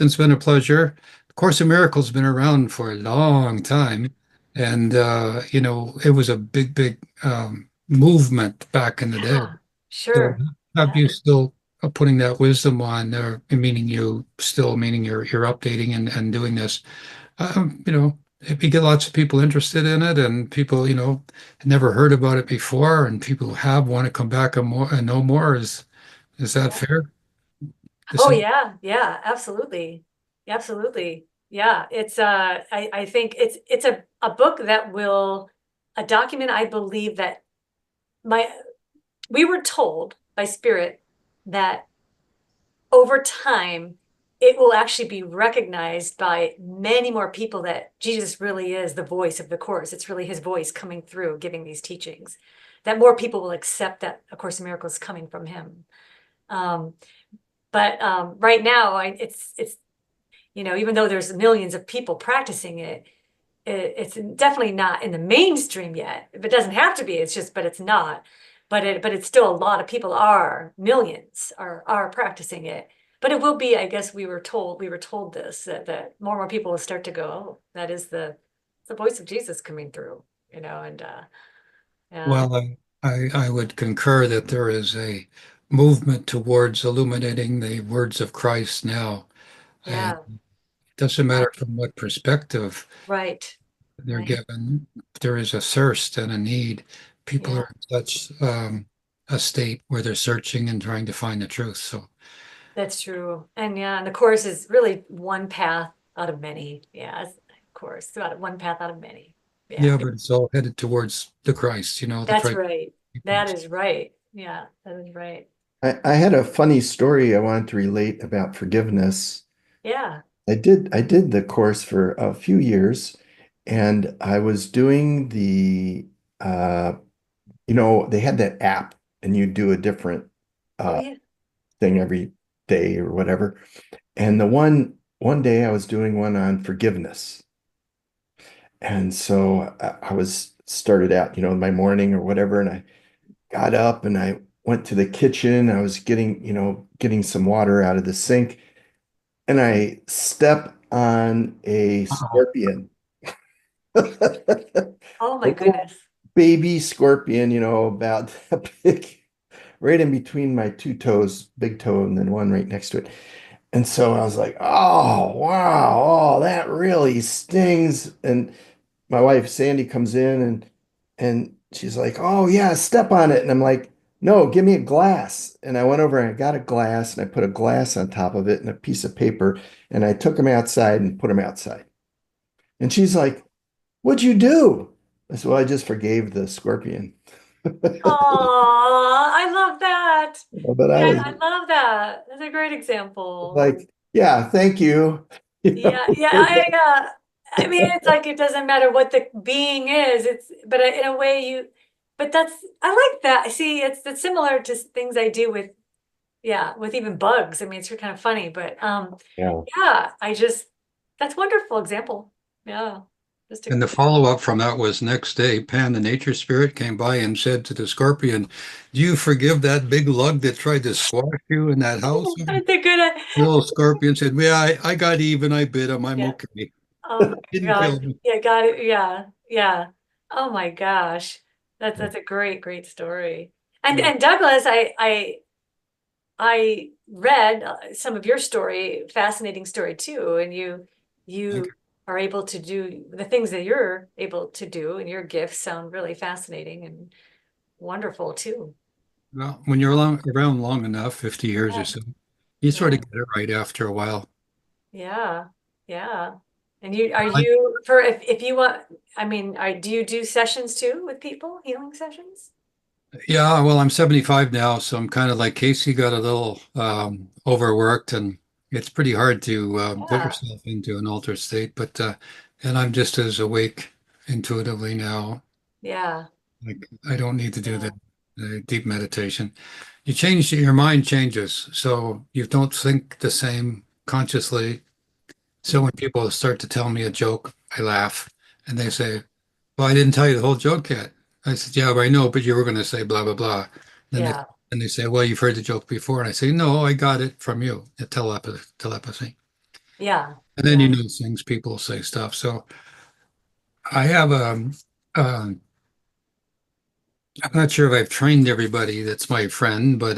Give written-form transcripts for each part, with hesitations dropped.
It's been a pleasure. The Course in Miracles has been around for a long time, and it was a big movement back in the day. Yeah, So, sure. have Yeah. you still putting that wisdom on, meaning you still, meaning you're updating and doing this? If you get lots of people interested in it, and people, had never heard about it before, and people who have want to come back and know more, is that Yeah. fair to Oh say? yeah, yeah, absolutely. Absolutely. Yeah. I think it's a book that will a document I believe that my we were told by spirit that over time it will actually be recognized by many more people that Jesus really is the voice of the course. It's really his voice coming through giving these teachings. That more people will accept that A Course in Miracles coming from him. Um, but right now, it's even though there's millions of people practicing it's definitely not in the mainstream yet. If it doesn't have to be, it's just, but it's not. But it's still a lot of people millions are practicing it. But it will be, I guess we were told this that more and more people will start to go, oh, that is the voice of Jesus coming through, and yeah, Well, I would concur that there is a movement towards illuminating the words of Christ now. And yeah, it doesn't yeah, matter from what perspective right, they're right, given, there is a thirst and a need. People yeah. are in such a state where they're searching and trying to find the truth. So, That's true. And yeah, and the course is really one path out of many. Yeah, of course, throughout one path out of many. Yeah, yeah, but it's all headed towards the Christ, the that's Christ. right. That is right. Yeah, that is right. I had a funny story I wanted to relate about forgiveness. Yeah. I did the course for a few years, and I was doing uh they had that app, and you do a different Oh uh yeah. thing every day or whatever. And the one day I was doing one on forgiveness. And so I was started out, my morning or whatever, and I got up and I went to the kitchen. I was getting some water out of the sink, and I step on a Uh-oh. scorpion. Oh A my little goodness. baby scorpion, about that big, right in between my two toes, big toe, and then one right next to it. And so I was like, oh, wow, oh, that really stings. And my wife Sandy comes in and she's like, "Oh yeah, step on it." And I'm like, "No, give me a glass." And I went over and I got a glass and I put a glass on top of it and a piece of paper and I took them outside and put them outside. And she's like, "What'd you do?" I said, "Well, I just forgave the scorpion." Oh, I love that. But I Yeah, was I love that. That's a great example. like, "Yeah, thank you." Yeah, yeah, I mean, it's like it doesn't matter what the being is. But in a way, but I like that. See, it's similar to things I do with, yeah, with even bugs. I mean, it's kind of funny, but Yeah. yeah, that's wonderful example. Yeah, just a, And the follow-up from that was next day, Pan, the nature spirit, came by and said to the scorpion, "Do you forgive that big lug that tried to squash you in that house?" that's a good, The little scorpion said, "Yeah, I got even. I bit him. I'm yeah. okay. Oh my Didn't gosh. kill me." Yeah, got it. Yeah, yeah. Oh my gosh. Yeah. That's a great story. And Yeah. and Douglas, I read some of your story, fascinating story too, and Thank you you. are able to do the things that you're able to do, and your gifts sound really fascinating and wonderful too. Well, when you're around long enough, 50 years or Yeah, so, you sort yeah, of get it right after a while. yeah, yeah. And you are I, you for if you want, I mean, do you do sessions too with people, healing sessions? yeah, well, I'm 75 now, so I'm kind of like Casey, got a little overworked, and it's pretty hard to put Yeah, yourself into an altered state. And I'm just as awake intuitively now. yeah, Like I don't need to do yeah, the deep meditation. You change, your mind changes, so you don't think the same consciously. So mm, when people start to tell me a joke, I laugh, and they say, "Well, I didn't tell you the whole joke yet." I said, "Yeah, I know, but you were going to say blah blah blah." Then they yeah. say, "Well, you've heard the joke before," and I say, "No, I got it from you." Telepathy. Yeah. And then you Yeah. know things, people say stuff. So I have uh, I'm not sure if I've trained everybody that's my friend, but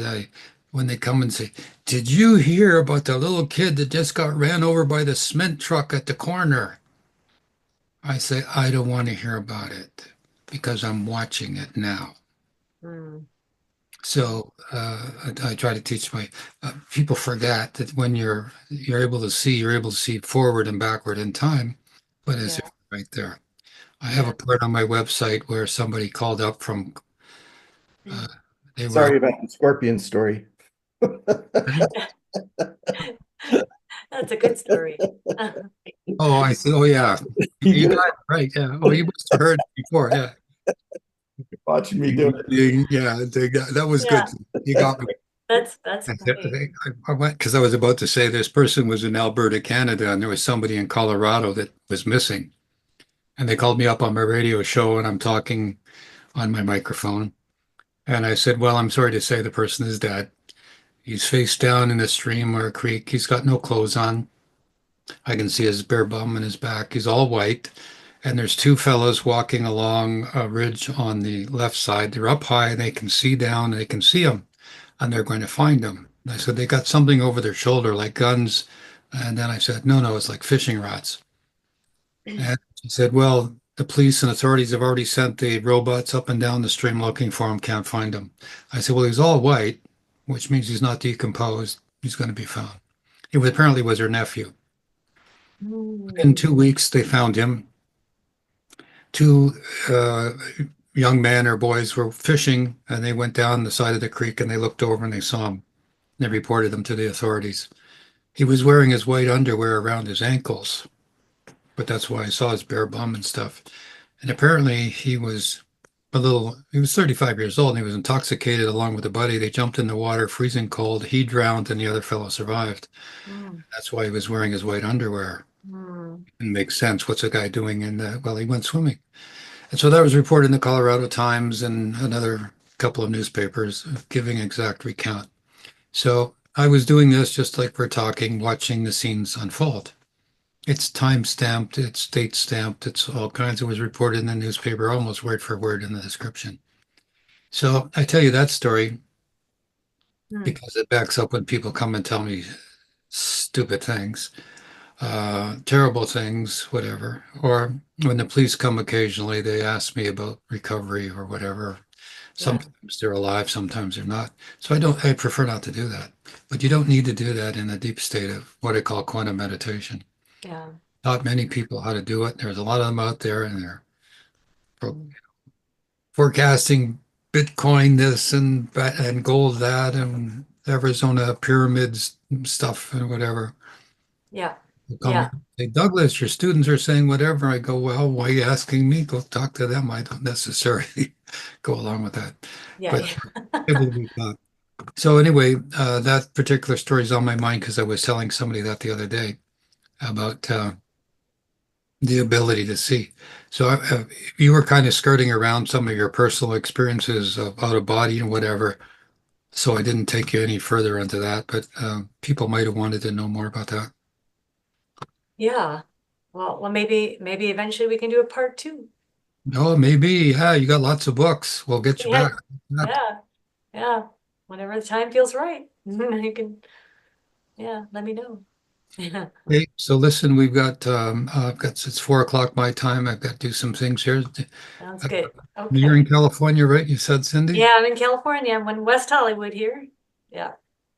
when they come and say, "Did you hear about the little kid that just got ran over by the cement truck at the corner?" I say, I don't want to hear about it because I'm watching it now. Mm, mm, So I try to teach my people forget that when you're able to see, you're able to see forward and backward in time, but as if yeah. right there. I have a Yeah. part on my website where somebody called up from uh, they were Sorry about the scorpion story. That's a good story. oh I said oh yeah You you get it? got it right yeah oh you must have heard it before yeah Watching me do it. yeah that was good Yeah, you got me. that's I, great. I went because I was about to say this person was in Alberta, Canada, and there was somebody in Colorado that was missing. And they called me up on my radio show, and I'm talking on my microphone. And I said, well, I'm sorry to say the person is dead. He's face down in a stream or a creek. He's got no clothes on. I can see his bare bum and his back. He's all white. And there's two fellows walking along a ridge on the left side. They're up high. They can see down. They can see him, and they're going to find him. And I said, they got something over their shoulder, like guns. And then I said, no, no, it's like fishing rods. And she said, well, the police and authorities have already sent the robots up and down the stream looking for him, can't find him. I said, well, he's all white, which means he's not decomposed. He's going to be found. Apparently was her nephew. In Mm, 2 weeks, they found him. Two young men or boys were fishing, and they went down the side of the creek and they looked over and they saw him. They reported him to the authorities. He was wearing his white underwear around his ankles, but that's why I saw his bare bum and stuff. And apparently he was 35 years old and he was intoxicated along with a buddy. They jumped in the water, freezing cold. He drowned and the other fellow survived. mm, That's why he was wearing his white underwear. mm. It makes sense. What's a guy doing well, he went swimming. And so that was reported in the Colorado Times and another couple of newspapers giving exact recount. So I was doing this just like we're talking, watching the scenes unfold. It's time stamped, it's date stamped, it's all kinds. It was reported in the newspaper, almost word for word in the description. So I tell you that story Mm. because it backs up when people come and tell me stupid things, terrible things, whatever. Or when the police come occasionally, they ask me about recovery or whatever. Yeah, Sometimes they're alive, sometimes they're not. So I prefer not to do that. But you don't need to do that in a deep state of what I call quantum meditation. yeah. Taught many people how to do it. There's a lot of them out there, and they're Mm. forecasting Bitcoin this and gold that and Arizona pyramids stuff and whatever. Yeah, They call me, yeah, say, Douglas, your students are saying whatever. I go, well, why are you asking me? Go talk to them. I don't necessarily go along with that, yeah, but yeah. able to be taught. So anyway, that particular story is on my mind because I was telling somebody that the other day about the ability to see. So you were kind of skirting around some of your personal experiences of out of body and whatever. So I didn't take you any further into that, but people might have wanted to know more about that. Yeah. Well, maybe eventually we can do a part two. Oh, maybe. Yeah, you got lots of books. We'll get you Yeah, back. Yeah. yeah, yeah. Whenever the time feels right, you can, yeah, let me know. Yeah, Okay, so listen, I've got, it's 4 o'clock my time. I've got to do some things here. sounds Uh, good. You're in Okay. California, right? You said, Cindy? Yeah, I'm in California. I'm in West Hollywood here. Yeah.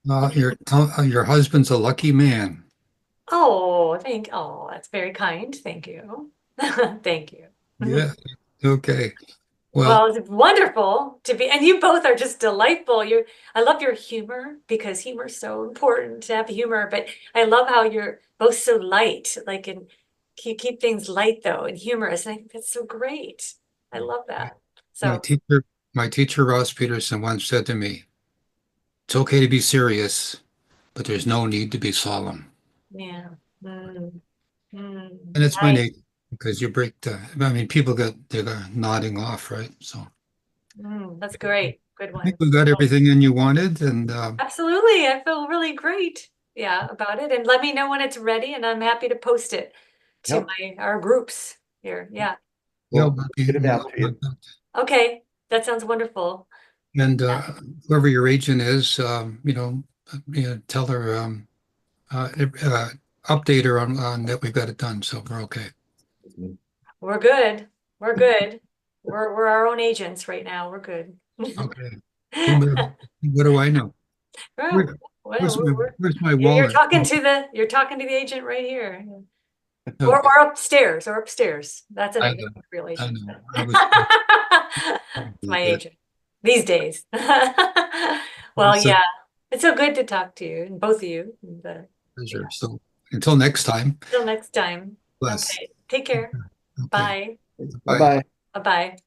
Your husband's a lucky man. Oh, that's very kind. Thank you. Thank you. Yeah. Okay. Well, Well, it's wonderful to be, and you both are just delightful. I love your humor because humor is so important to have humor, but I love how you're both so light, like, and keep things light though and humorous. And I think that's so great. I love that. my So, teacher, my teacher Ross Peterson once said to me, "It's okay to be serious, but there's no need to be solemn." yeah. Mm, And it's my nice. nature because you break the. I mean, they're nodding off, right? So That's great. Good I think one. we got Well, everything in you wanted, and absolutely. I feel really great. yeah, about it, and let me know when it's ready, and I'm happy to post it to Yep. our groups here. Yeah. Yeah, We'll get it out to you. Okay, that sounds wonderful. And whoever your agent is, tell her, uh, uh, update her on that we've got it done, so we're okay. We're good. We're good. We're our own agents right now. We're good. Okay. What do I know? Well, Where, where's my you're wallet? talking to the agent right here. Okay. Or upstairs. That's I a know. real I agent. know. I was It's my agent these days. Well, it's a yeah, it's so good to talk to you, and both of you. And, pleasure. So until next time, till next time. bless. Okay, take care. Okay. Bye. Bye Bye. bye. Bye-bye.